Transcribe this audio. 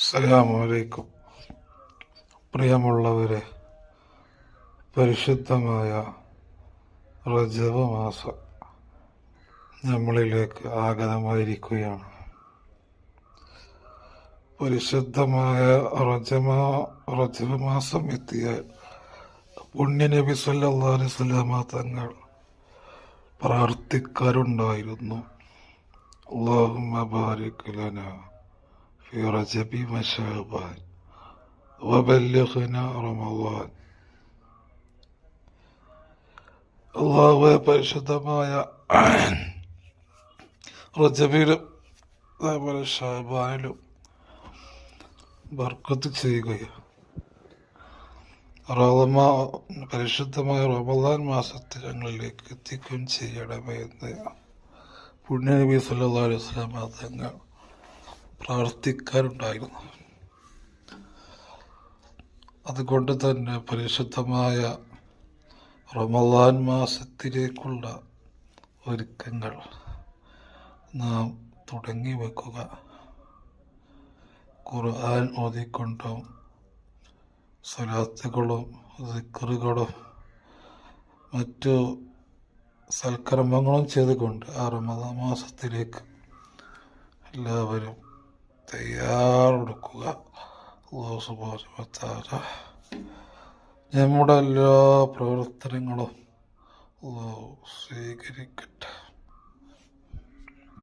അസ്സലാമലൈക്കും. പ്രിയമുള്ളവരെ, പരിശുദ്ധമായ റജബ് മാസം നമ്മളിലേക്ക് ആഗതമായിരിക്കുകയാണ്. പരിശുദ്ധമായ റജബ് മാസം എത്തിയാൽ പുണ്യനബി സല്ലല്ലാഹു അലൈഹി വസല്ലമ തങ്ങൾ പ്രാർത്ഥിക്കാറുണ്ടായിരുന്നു, അല്ലാഹുമ്മ ബാരിക് ലനാ في رجب وشعبان وبلغنا رمضان. അള്ളാഹുവെ, പരിശുദ്ധമായ റജബിലും അതേപോലെ ഷഅബാനിലും ബർക്കത്ത് ചെയ്യുകയും പരിശുദ്ധമായ റമളാൻ മാസത്തിൽ ഞങ്ങളിലേക്ക് എത്തിക്കുകയും ചെയ്യണമേ എന്ന് പുണ്യനബി സല്ലല്ലാഹു അലൈഹി വസല്ലമ തങ്ങൾ പ്രാർത്ഥിക്കാറുണ്ടായിരുന്നു. അതുകൊണ്ട് തന്നെ പരിശുദ്ധമായ റമളാൻ മാസത്തിലേക്കുള്ള ഒരുക്കങ്ങൾ നാം തുടങ്ങി വെക്കുക. ഖുർആൻ ഓതിക്കൊണ്ടും സ്വലാത്തുകളും ദിക്റുകളും മറ്റു സൽക്കർമ്മങ്ങളും ചെയ്തുകൊണ്ട് ആ റമളാൻ മാസത്തിലേക്ക് എല്ലാവരും തയ്യാറെടുക്കുക. അല്ലാഹു സുബ്ഹാനഹു വ തആല നമ്മുടെ എല്ലാ പ്രവർത്തനങ്ങളും അല്ലാഹു സ്വീകരിക്കട്ടെ.